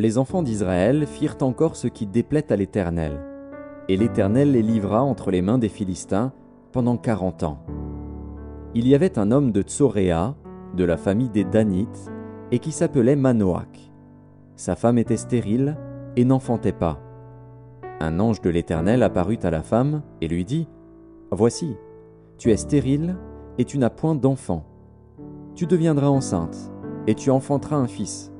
les enfants d'Israël firent encore ce qui déplaît à l'Éternel, et l'Éternel les livra entre les mains des Philistins pendant 40 ans. Il y avait un homme de Tsoréa, de la famille des Danites, et qui s'appelait Manoach. Sa femme était stérile et n'enfantait pas. Un ange de l'Éternel apparut à la femme et lui dit : « Voici, tu es stérile et tu n'as point d'enfant. Tu deviendras enceinte et tu enfanteras un fils.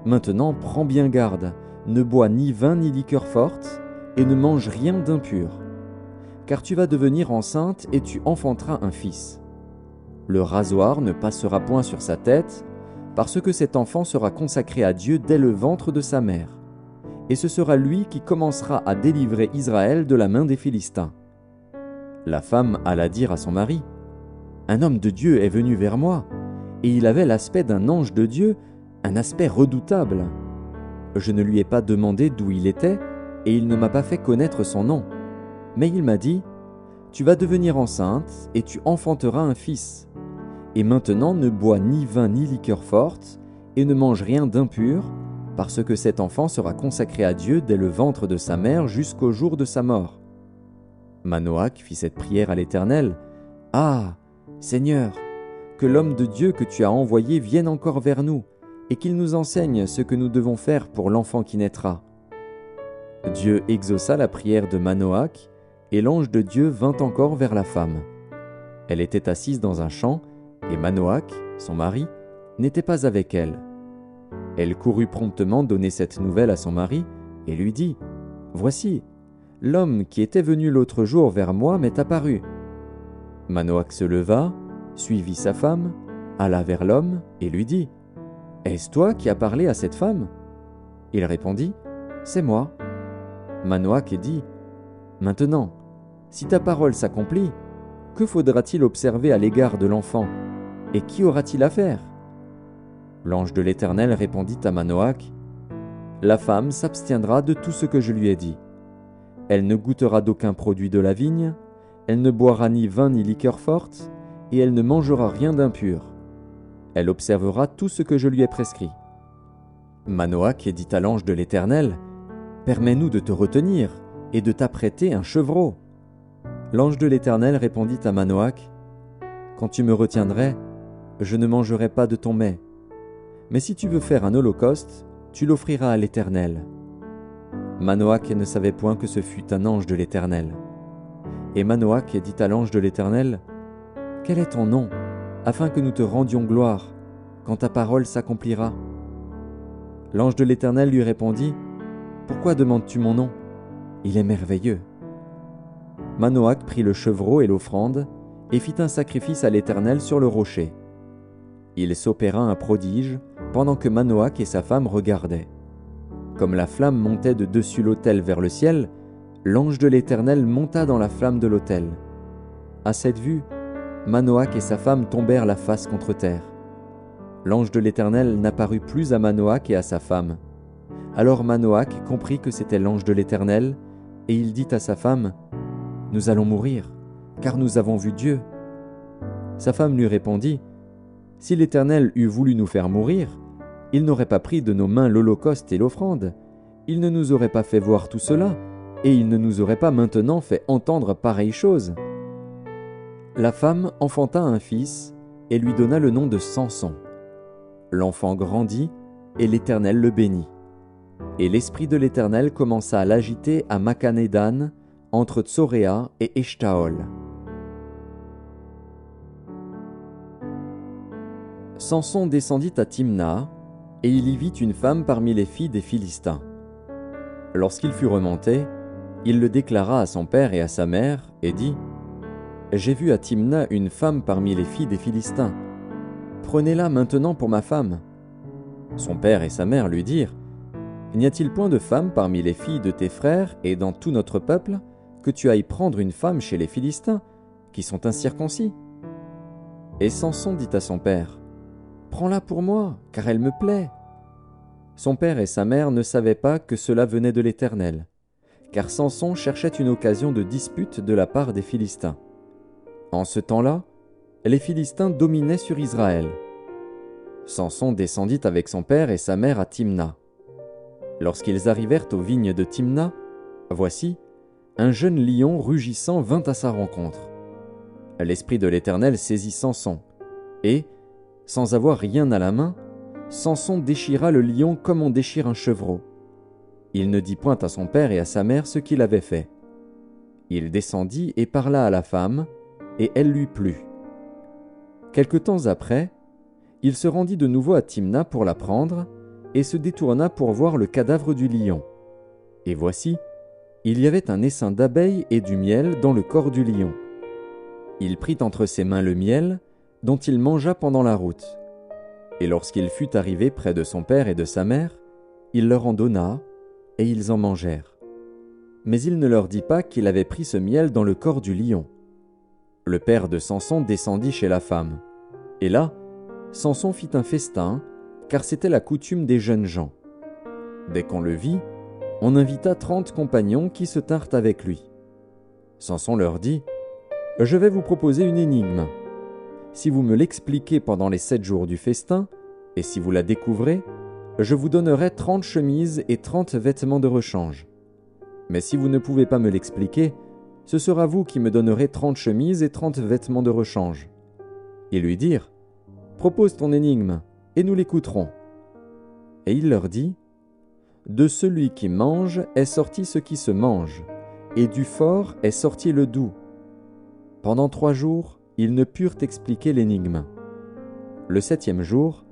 Maintenant, prends bien garde, ne bois ni vin ni liqueur forte, et ne mange rien d'impur, car tu vas devenir enceinte et tu enfanteras un fils. Le rasoir ne passera point sur sa tête, parce que cet enfant sera consacré à Dieu dès le ventre de sa mère, et ce sera lui qui commencera à délivrer Israël de la main des Philistins. » La femme alla dire à son mari : « Un homme de Dieu est venu vers moi, et il avait l'aspect d'un ange de Dieu, un aspect redoutable. Je ne lui ai pas demandé d'où il était, et il ne m'a pas fait connaître son nom. Mais il m'a dit : Tu vas devenir enceinte, et tu enfanteras un fils. Et maintenant ne bois ni vin ni liqueur forte, et ne mange rien d'impur, parce que cet enfant sera consacré à Dieu dès le ventre de sa mère jusqu'au jour de sa mort. » Manoach fit cette prière à l'Éternel : « Ah, Seigneur, que l'homme de Dieu que tu as envoyé vienne encore vers nous, et qu'il nous enseigne ce que nous devons faire pour l'enfant qui naîtra. » Dieu exauça la prière de Manoach, et l'ange de Dieu vint encore vers la femme. Elle était assise dans un champ, et Manoach, son mari, n'était pas avec elle. Elle courut promptement donner cette nouvelle à son mari, et lui dit : « Voici, l'homme qui était venu l'autre jour vers moi m'est apparu. » Manoach se leva, suivit sa femme, alla vers l'homme, et lui dit : « Est-ce toi qui as parlé à cette femme ?» Il répondit : « C'est moi. » Manoach dit : « Maintenant, si ta parole s'accomplit, que faudra-t-il observer à l'égard de l'enfant, et qui aura-t-il à faire ?» L'ange de l'Éternel répondit à Manoach : « La femme s'abstiendra de tout ce que je lui ai dit. Elle ne goûtera d'aucun produit de la vigne, elle ne boira ni vin ni liqueur forte, et elle ne mangera rien d'impur. Elle observera tout ce que je lui ai prescrit. » Manoach dit à l'ange de l'Éternel : « Permets-nous de te retenir et de t'apprêter un chevreau. » L'ange de l'Éternel répondit à Manoach : « Quand tu me retiendrais, je ne mangerai pas de ton mets. Mais si tu veux faire un holocauste, tu l'offriras à l'Éternel. » Manoach ne savait point que ce fût un ange de l'Éternel. Et Manoach dit à l'ange de l'Éternel : « Quel est ton nom, afin que nous te rendions gloire, quand ta parole s'accomplira ?» L'ange de l'Éternel lui répondit : « Pourquoi demandes-tu mon nom ? Il est merveilleux. » Manoach prit le chevreau et l'offrande, et fit un sacrifice à l'Éternel sur le rocher. Il s'opéra un prodige, pendant que Manoach et sa femme regardaient. Comme la flamme montait de dessus l'autel vers le ciel, l'ange de l'Éternel monta dans la flamme de l'autel. À cette vue, Manoach et sa femme tombèrent la face contre terre. L'ange de l'Éternel n'apparut plus à Manoach et à sa femme. Alors Manoach comprit que c'était l'ange de l'Éternel, et il dit à sa femme : « Nous allons mourir, car nous avons vu Dieu. » Sa femme lui répondit : « Si l'Éternel eût voulu nous faire mourir, il n'aurait pas pris de nos mains l'holocauste et l'offrande, il ne nous aurait pas fait voir tout cela, et il ne nous aurait pas maintenant fait entendre pareille chose. » La femme enfanta un fils, et lui donna le nom de Samson. L'enfant grandit, et l'Éternel le bénit. Et l'esprit de l'Éternel commença à l'agiter à Machané-Dan, entre Tsoréa et Eshtaol. Samson descendit à Timna, et il y vit une femme parmi les filles des Philistins. Lorsqu'il fut remonté, il le déclara à son père et à sa mère, et dit : « J'ai vu à Timna une femme parmi les filles des Philistins. Prenez-la maintenant pour ma femme. » Son père et sa mère lui dirent : « N'y a-t-il point de femme parmi les filles de tes frères et dans tout notre peuple, que tu ailles prendre une femme chez les Philistins, qui sont incirconcis ?» Et Samson dit à son père : « Prends-la pour moi, car elle me plaît. » Son père et sa mère ne savaient pas que cela venait de l'Éternel, car Samson cherchait une occasion de dispute de la part des Philistins. En ce temps-là, les Philistins dominaient sur Israël. Samson descendit avec son père et sa mère à Timna. Lorsqu'ils arrivèrent aux vignes de Timna, voici, un jeune lion rugissant vint à sa rencontre. L'Esprit de l'Éternel saisit Samson, et, sans avoir rien à la main, Samson déchira le lion comme on déchire un chevreau. Il ne dit point à son père et à sa mère ce qu'il avait fait. Il descendit et parla à la femme, et elle lui plut. Quelque temps après, il se rendit de nouveau à Timna pour la prendre, et se détourna pour voir le cadavre du lion. Et voici, il y avait un essaim d'abeilles et du miel dans le corps du lion. Il prit entre ses mains le miel, dont il mangea pendant la route. Et lorsqu'il fut arrivé près de son père et de sa mère, il leur en donna, et ils en mangèrent. Mais il ne leur dit pas qu'il avait pris ce miel dans le corps du lion. Le père de Samson descendit chez la femme. Et là, Samson fit un festin, car c'était la coutume des jeunes gens. Dès qu'on le vit, on invita 30 compagnons qui se tinrent avec lui. Samson leur dit : « Je vais vous proposer une énigme. Si vous me l'expliquez pendant les 7 jours du festin, et si vous la découvrez, je vous donnerai 30 chemises et 30 vêtements de rechange. Mais si vous ne pouvez pas me l'expliquer, ce sera vous qui me donnerez 30 chemises et 30 vêtements de rechange. » Ils lui dirent : « Propose ton énigme, et nous l'écouterons. » Et il leur dit : « De celui qui mange est sorti ce qui se mange, et du fort est sorti le doux. » Pendant 3 jours, ils ne purent expliquer l'énigme. Le 7e jour,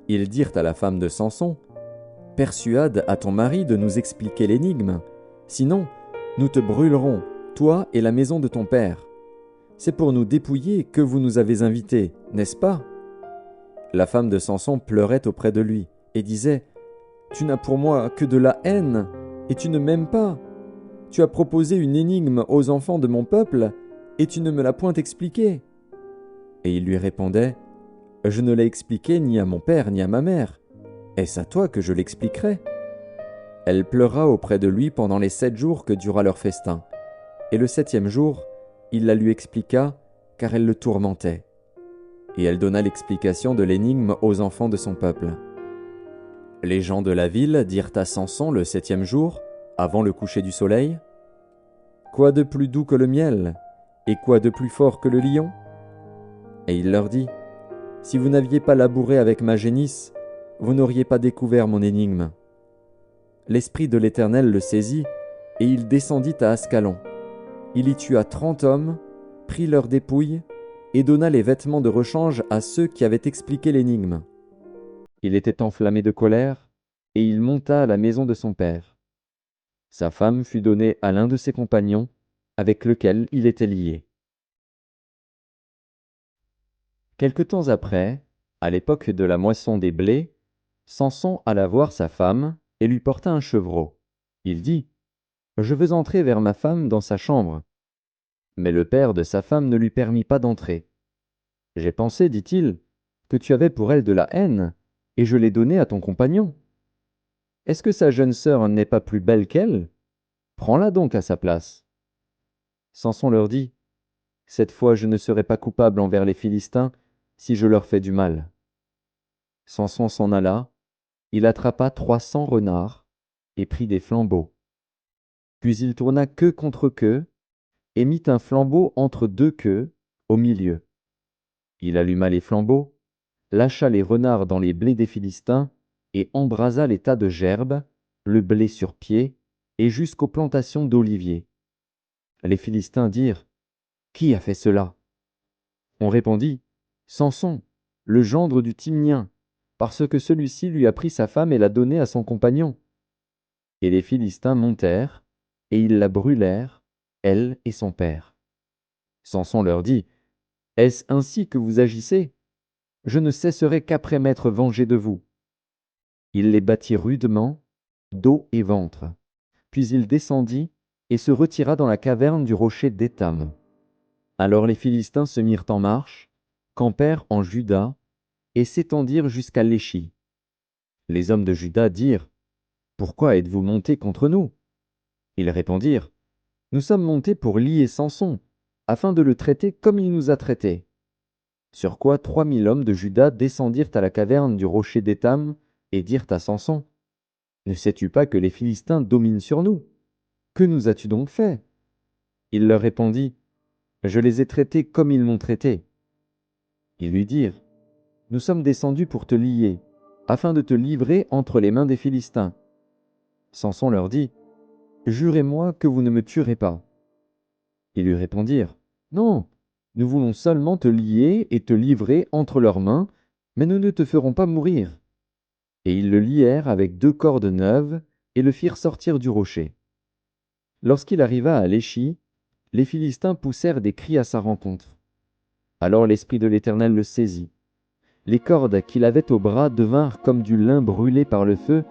ils dirent à la femme de Samson : « Persuade à ton mari de nous expliquer l'énigme, sinon nous te brûlerons, toi et la maison de ton père. C'est pour nous dépouiller que vous nous avez invités, n'est-ce pas ?» La femme de Samson pleurait auprès de lui et disait : « Tu n'as pour moi que de la haine, et tu ne m'aimes pas. Tu as proposé une énigme aux enfants de mon peuple, et tu ne me l'as point expliquée. » Et il lui répondait : « Je ne l'ai expliqué ni à mon père ni à ma mère. Est-ce à toi que je l'expliquerai ?» Elle pleura auprès de lui pendant les 7 jours que dura leur festin. Et le 7e jour, il la lui expliqua, car elle le tourmentait. Et elle donna l'explication de l'énigme aux enfants de son peuple. Les gens de la ville dirent à Samson le 7e jour, avant le coucher du soleil : « Quoi de plus doux que le miel, et quoi de plus fort que le lion ?» Et il leur dit : « Si vous n'aviez pas labouré avec ma génisse, vous n'auriez pas découvert mon énigme. » L'Esprit de l'Éternel le saisit, et il descendit à Ascalon. Il y tua 30 hommes, prit leurs dépouilles, et donna les vêtements de rechange à ceux qui avaient expliqué l'énigme. Il était enflammé de colère, et il monta à la maison de son père. Sa femme fut donnée à l'un de ses compagnons, avec lequel il était lié. Quelque temps après, à l'époque de la moisson des blés, Samson alla voir sa femme et lui porta un chevreau. Il dit : « Je veux entrer vers ma femme dans sa chambre. » Mais le père de sa femme ne lui permit pas d'entrer. « J'ai pensé, dit-il, que tu avais pour elle de la haine, et je l'ai donnée à ton compagnon. Est-ce que sa jeune sœur n'est pas plus belle qu'elle ? Prends-la donc à sa place. » Samson leur dit : « Cette fois je ne serai pas coupable envers les Philistins si je leur fais du mal. » Samson s'en alla, il attrapa 300 renards et prit des flambeaux. Puis il tourna queue contre queue et mit un flambeau entre 2 queues, au milieu. Il alluma les flambeaux, lâcha les renards dans les blés des Philistins et embrasa les tas de gerbes, le blé sur pied, et jusqu'aux plantations d'oliviers. Les Philistins dirent : « Qui a fait cela ?» On répondit : « Samson, le gendre du Timnien, parce que celui-ci lui a pris sa femme et l'a donnée à son compagnon. » Et les Philistins montèrent, et ils la brûlèrent, elle et son père. Samson leur dit : « Est-ce ainsi que vous agissez ? Je ne cesserai qu'après m'être vengé de vous. » Il les battit rudement, dos et ventre. Puis il descendit et se retira dans la caverne du rocher d'Étam. Alors les Philistins se mirent en marche, campèrent en Juda et s'étendirent jusqu'à Léchi. Les hommes de Juda dirent : « Pourquoi êtes-vous montés contre nous ?» Ils répondirent : « Nous sommes montés pour lier Samson, afin de le traiter comme il nous a traités. » Sur quoi 3000 hommes de Juda descendirent à la caverne du rocher d'Étam et dirent à Samson : Ne sais-tu pas que les Philistins dominent sur nous? Que nous as-tu donc fait? Il leur répondit, Je les ai traités comme ils m'ont traité. Ils lui dirent, Nous sommes descendus pour te lier, afin de te livrer entre les mains des Philistins. Samson leur dit, Jurez-moi que vous ne me tuerez pas. Ils lui répondirent, Non, nous voulons seulement te lier et te livrer entre leurs mains, mais nous ne te ferons pas mourir. Et ils le lièrent avec 2 cordes neuves et le firent sortir du rocher. Lorsqu'il arriva à l'Échi, les Philistins poussèrent des cris à sa rencontre. Alors l'Esprit de l'Éternel le saisit. Les cordes qu'il avait au bras devinrent comme du lin brûlé par le feu,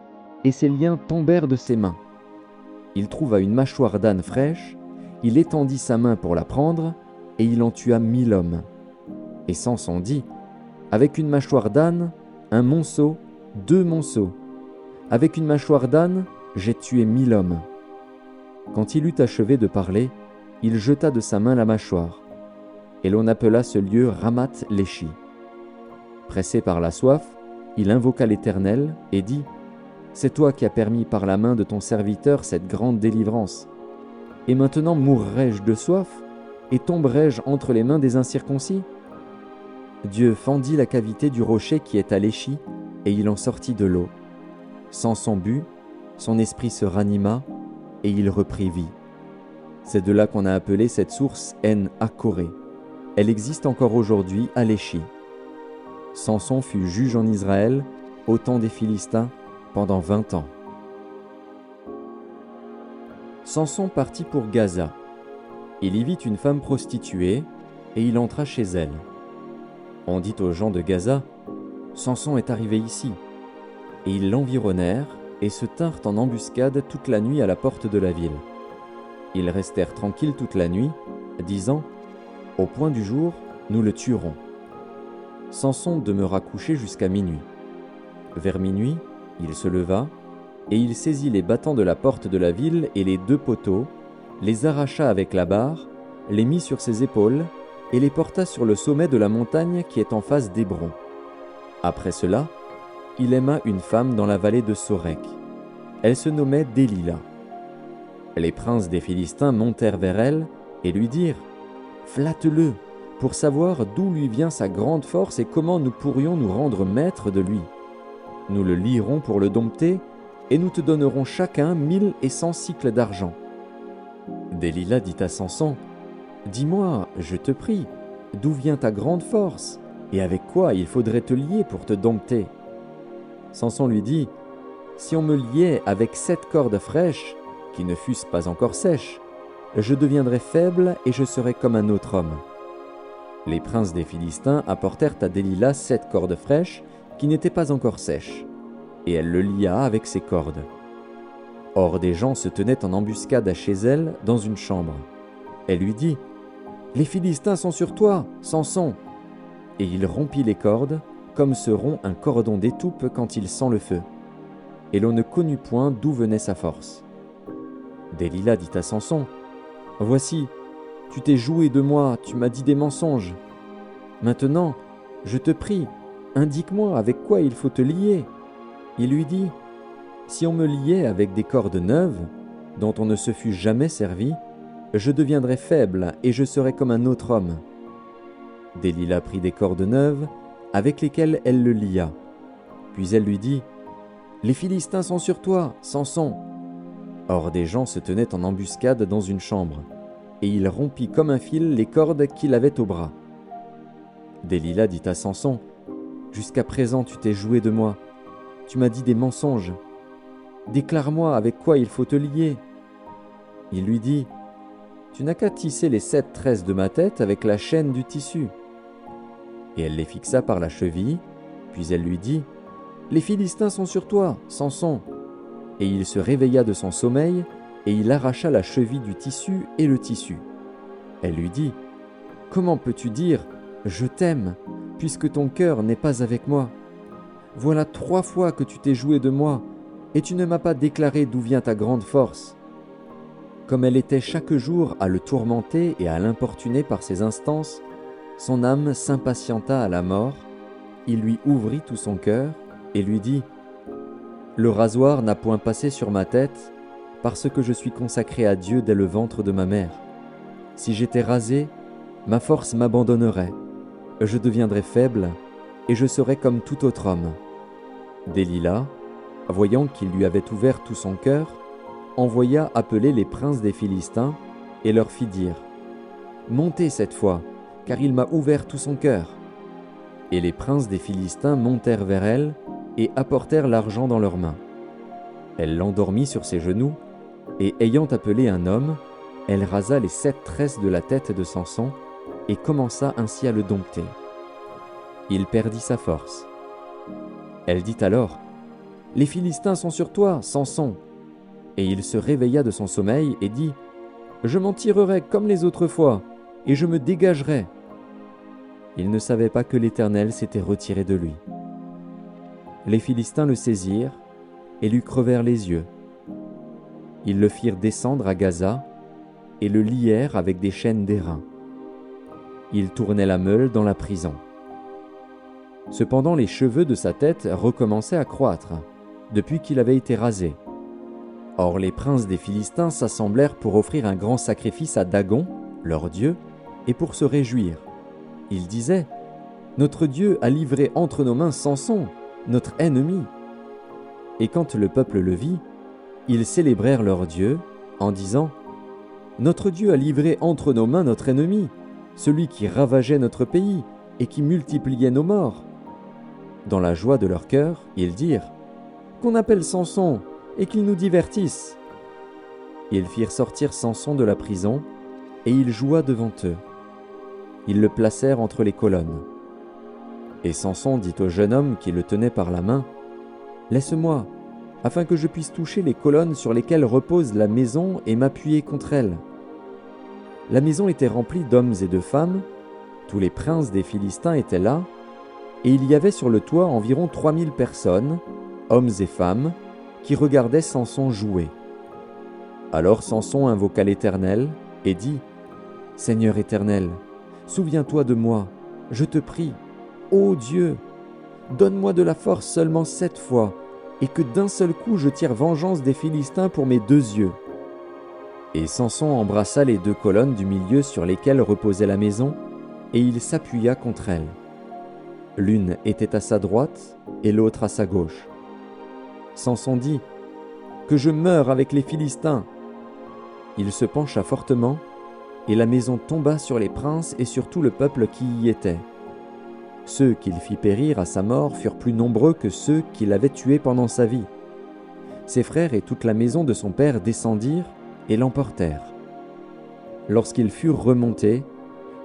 et ses liens tombèrent de ses mains. Il trouva une mâchoire d'âne fraîche, il étendit sa main pour la prendre, et il en tua 1000 hommes. Et Samson dit, Avec une mâchoire d'âne, un monceau, 2 monceaux. Avec une mâchoire d'âne, j'ai tué 1000 hommes. Quand il eut achevé de parler, il jeta de sa main la mâchoire. Et l'on appela ce lieu Ramath-Léchi. Pressé par la soif, il invoqua l'Éternel et dit, C'est toi qui as permis par la main de ton serviteur cette grande délivrance. Et maintenant mourrai-je de soif, et tomberai-je entre les mains des incirconcis? Dieu fendit la cavité du rocher qui est à l'Échi, et il en sortit de l'eau. Samson but, son esprit se ranima, et il reprit vie. C'est de là qu'on a appelé cette source En-Akkoré. Elle existe encore aujourd'hui à l'Échi. Samson fut juge en Israël, au temps des Philistins, pendant 20 ans. Samson partit pour Gaza. Il y vit une femme prostituée, et il entra chez elle. On dit aux gens de Gaza, Samson est arrivé ici. Et ils l'environnèrent, et se tinrent en embuscade toute la nuit à la porte de la ville. Ils restèrent tranquilles toute la nuit, disant, Au point du jour, nous le tuerons. Samson demeura couché jusqu'à minuit. Vers minuit, il se leva, et il saisit les battants de la porte de la ville et les 2 poteaux, les arracha avec la barre, les mit sur ses épaules, et les porta sur le sommet de la montagne qui est en face d'Hébron. Après cela, il aima une femme dans la vallée de Sorek. Elle se nommait Délila. Les princes des Philistins montèrent vers elle et lui dirent, Flatte-le, pour savoir d'où lui vient sa grande force et comment nous pourrions nous rendre maîtres de lui. Nous le lierons pour le dompter, et nous te donnerons chacun 1100 cycles d'argent. Délila dit à Samson, Dis-moi, je te prie, d'où vient ta grande force, et avec quoi il faudrait te lier pour te dompter? Samson lui dit, Si on me liait avec 7 cordes fraîches, qui ne fussent pas encore sèches, je deviendrais faible et je serais comme un autre homme. Les princes des Philistins apportèrent à Délila 7 cordes fraîches qui n'étaient pas encore sèches, et elle le lia avec ses cordes. Or des gens se tenaient en embuscade chez elle dans une chambre. Elle lui dit, Les Philistins sont sur toi, Samson. Et il rompit les cordes, comme se rompt un cordon d'étoupe quand il sent le feu. Et l'on ne connut point d'où venait sa force. Délila dit à Samson, Voici, tu t'es joué de moi, tu m'as dit des mensonges. Maintenant, je te prie, indique-moi avec quoi il faut te lier. Il lui dit, Si on me liait avec des cordes neuves, dont on ne se fût jamais servi, je deviendrais faible et je serais comme un autre homme. Délila prit des cordes neuves, avec lesquelles elle le lia. Puis elle lui dit, Les Philistins sont sur toi, Samson. Or des gens se tenaient en embuscade dans une chambre, et il rompit comme un fil les cordes qu'il avait au bras. Délila dit à Samson, Jusqu'à présent tu t'es joué de moi, tu m'as dit des mensonges. Déclare-moi avec quoi il faut te lier. Il lui dit, Tu n'as qu'à tisser les 7 tresses de ma tête avec la chaîne du tissu. Et elle les fixa par la cheville, puis elle lui dit, Les Philistins sont sur toi, Samson. Et il se réveilla de son sommeil, et il arracha la cheville du tissu et le tissu. Elle lui dit, Comment peux-tu dire, Je t'aime, puisque ton cœur n'est pas avec moi? Voilà 3 fois que tu t'es joué de moi, et tu ne m'as pas déclaré d'où vient ta grande force. Comme elle était chaque jour à le tourmenter et à l'importuner par ses instances, son âme s'impatienta à la mort, il lui ouvrit tout son cœur et lui dit, Le rasoir n'a point passé sur ma tête, parce que je suis consacré à Dieu dès le ventre de ma mère. Si j'étais rasé, ma force m'abandonnerait, je deviendrais faible, et je serais comme tout autre homme. » Délila, voyant qu'il lui avait ouvert tout son cœur, envoya appeler les princes des Philistins et leur fit dire : « Montez cette fois, car il m'a ouvert tout son cœur. » Et les princes des Philistins montèrent vers elle et apportèrent l'argent dans leurs mains. Elle l'endormit sur ses genoux, et ayant appelé un homme, elle rasa les 7 tresses de la tête de Samson et commença ainsi à le dompter. Il perdit sa force. Elle dit alors : « Les Philistins sont sur toi, Samson. » Et il se réveilla de son sommeil et dit : « Je m'en tirerai comme les autres fois, et je me dégagerai. » Il ne savait pas que l'Éternel s'était retiré de lui. Les Philistins le saisirent et lui crevèrent les yeux. Ils le firent descendre à Gaza et le lièrent avec des chaînes d'airain. Il tournait la meule dans la prison. Cependant, les cheveux de sa tête recommençaient à croître, depuis qu'il avait été rasé. Or les princes des Philistins s'assemblèrent pour offrir un grand sacrifice à Dagon, leur dieu, et pour se réjouir. Ils disaient : « Notre Dieu a livré entre nos mains Samson, notre ennemi. » Et quand le peuple le vit, ils célébrèrent leur Dieu en disant : « Notre Dieu a livré entre nos mains notre ennemi, celui qui ravageait notre pays et qui multipliait nos morts. » Dans la joie de leur cœur, ils dirent : « Qu'on appelle Samson et qu'il nous divertisse. » Ils firent sortir Samson de la prison, et il joua devant eux. Ils le placèrent entre les colonnes. Et Samson dit au jeune homme qui le tenait par la main : « Laisse-moi, afin que je puisse toucher les colonnes sur lesquelles repose la maison et m'appuyer contre elles. » La maison était remplie d'hommes et de femmes, tous les princes des Philistins étaient là, et il y avait sur le toit environ 3000 personnes, hommes et femmes, qui regardaient Samson jouer. Alors Samson invoqua l'Éternel et dit : « Seigneur Éternel, souviens-toi de moi, je te prie, ô Dieu, donne-moi de la force seulement 7 fois, et que d'un seul coup je tire vengeance des Philistins pour mes 2 yeux. » Et Samson embrassa les 2 colonnes du milieu sur lesquelles reposait la maison, et il s'appuya contre elles. L'une était à sa droite et l'autre à sa gauche. Samson dit : « Que je meure avec les Philistins !» Il se pencha fortement, et la maison tomba sur les princes et sur tout le peuple qui y était. Ceux qu'il fit périr à sa mort furent plus nombreux que ceux qu'il avait tués pendant sa vie. Ses frères et toute la maison de son père descendirent et l'emportèrent. Lorsqu'ils furent remontés,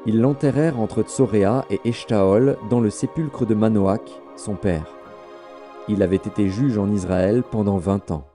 ils l'enterrèrent entre Tsoréa et Eshtaol dans le sépulcre de Manoach, son père. Il avait été juge en Israël pendant 20 ans.